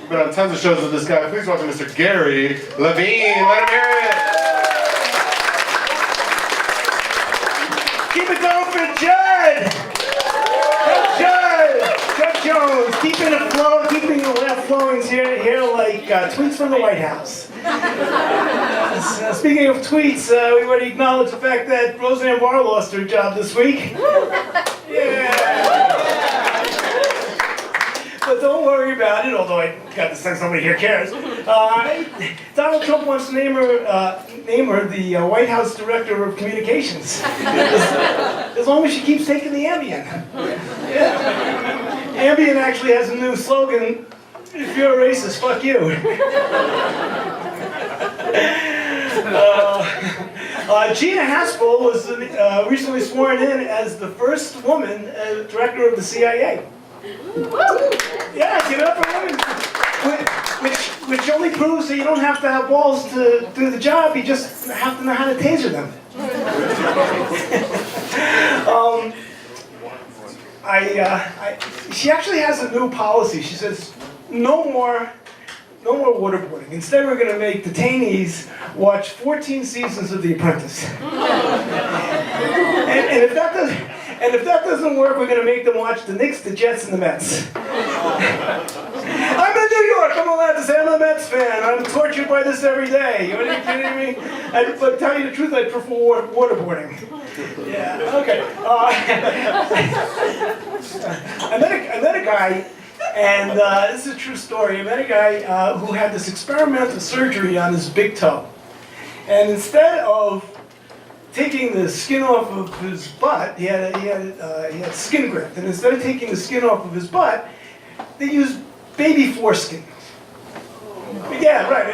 Been on tons of shows with this guy. Please welcome Mr. Gary Levine. Let him hear it. Keep it going for Judd! Judd Jones, keeping it flowing, keeping the laugh flowing here like tweets from the White House. Speaking of tweets, we want to acknowledge the fact that Roseanne Barr lost her job this week. Yeah. But don't worry about it, although I got the sense nobody here cares. Donald Trump wants to name her the White House Director of Communications. As long as she keeps taking the Ambien. Yeah. Ambien actually has a new slogan, if you're a racist, fuck you. Gina Haspel was recently sworn in as the first woman director of the CIA. Yeah, give it up for women. Which only proves that you don't have to have balls to do the job, you just have to know how to taser them. She actually has a new policy. She says, no more waterboarding. Instead, we're going to make detainees watch 14 seasons of The Apprentice. and if that doesn't work, we're going to make them watch the Knicks, the Jets, and the Mets. I'm in New York. I'm allowed to say I'm a Mets fan. I'm tortured by this every day. Are you kidding me? But tell you the truth, I prefer waterboarding. Yeah. Okay. I met a guy. And this is a true story. I met a guy who had this experimental surgery on his big toe. And instead of taking the skin off of his butt, he had skin graft. And instead of taking the skin off of his butt, they used baby foreskin. Yeah, right,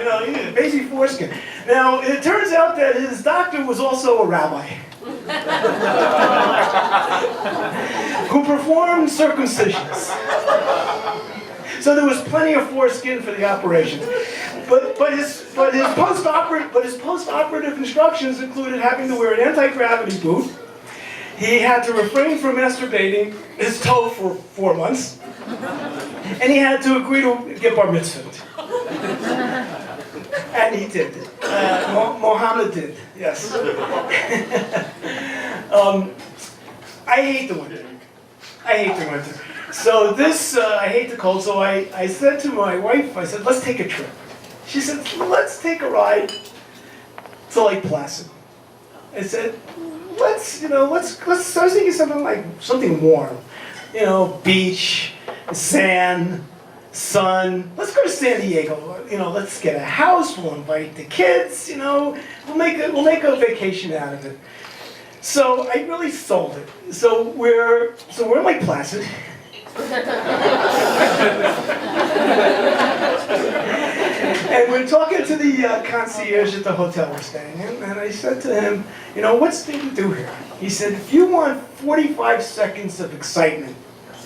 baby foreskin. Now, it turns out that his doctor was also a rabbi. Who performed circumcisions. So there was plenty of foreskin for the operation. But his post-operative instructions included having to wear an anti-gravity boot. He had to refrain from masturbating his toe for 4 months. And he had to agree to get bar mitzvahed. And he did. Mohammed did, yes. I hate the winter. So I hate the cold, so I said to my wife, I said, let's take a trip. She said, let's take a ride to Lake Placid. I said, let's I was thinking something warm. Beach, sand, sun. Let's go to San Diego. Let's get a house. We'll invite the kids. We'll make a vacation out of it. So I really sold it. So we're in Lake Placid. And we're talking to the concierge at the hotel we're staying in, and I said to him, what's there to do here? He said, if you want 45 seconds of excitement,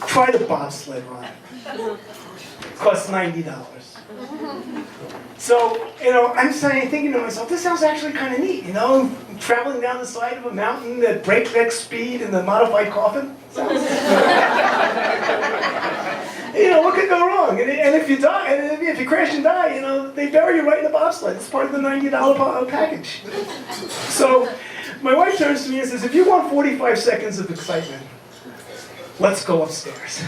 try the bobsled ride. It costs $90. So, I'm thinking to myself, this sounds actually kind of neat, traveling down the side of a mountain at breakneck speed in the modified coffin. What could go wrong? And if you die, and if you crash and die, they bury you right in the bobsled. It's part of the $90 package. So, my wife turns to me and says, if you want 45 seconds of excitement, let's go upstairs.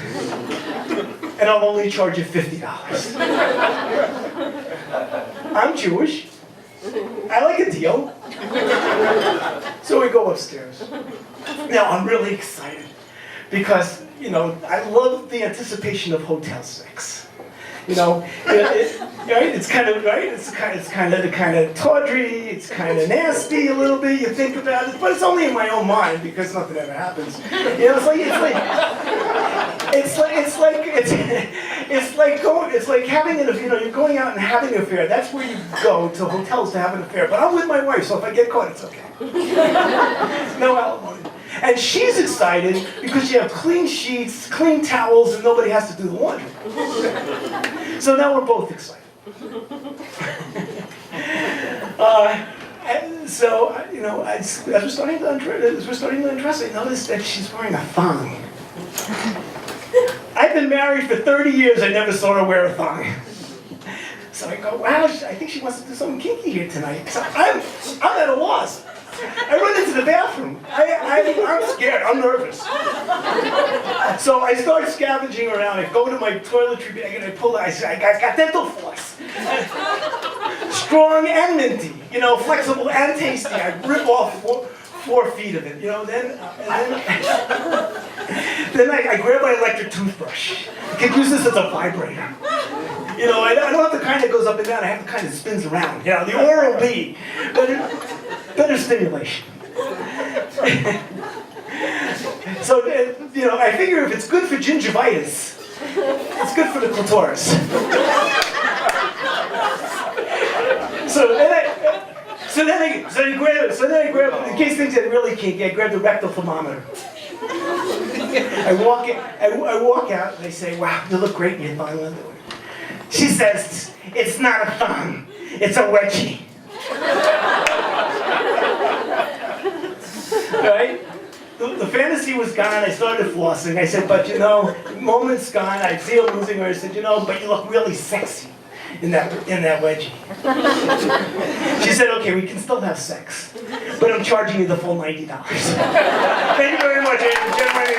And I'll only charge you $50. I'm Jewish. I like a deal. So we go upstairs. Now, I'm really excited because, I love the anticipation of hotel sex. It's kind of tawdry, it's kind of nasty a little bit. You think about it, but it's only in my own mind because nothing ever happens. It's like having you're going out and having an affair. That's where you go to hotels to have an affair. But I'm with my wife, so if I get caught, it's okay. No alimony. And she's excited because you have clean sheets, clean towels, and nobody has to do the laundry. So now we're both excited. As we're starting to undress, I noticed that she's wearing a thong. I've been married for 30 years, I never saw her wear a thong. So I go, wow, I think she wants to do something kinky here tonight. So I'm at a loss. I run into the bathroom. I'm scared. I'm nervous. So I start scavenging around. I go to my toiletry bag and I pull it. I say, I got dental floss. Strong and minty. You know, flexible and tasty. I rip off 4 feet of it. You know, then I grab my electric toothbrush. I can use this as a vibrator. You know, I don't have the kind that goes up and down. I have the kind that spins around. You know, the Oral B. Better stimulation. So, you know, I figure if it's good for gingivitis, it's good for the clitoris. So then I grab, in case things get really kinky, I grab the rectal thermometer. I walk out and I say, wow, you look great in your thong underwear. She says, it's not a thong, it's a wedgie. Right? The fantasy was gone. I started flossing. I said, but you know, moment's gone. I see her losing her. I said, you know, but you look really sexy in that wedgie. She said, okay, we can still have sex, but I'm charging you the full $90. Thank you very much, ladies and gentlemen.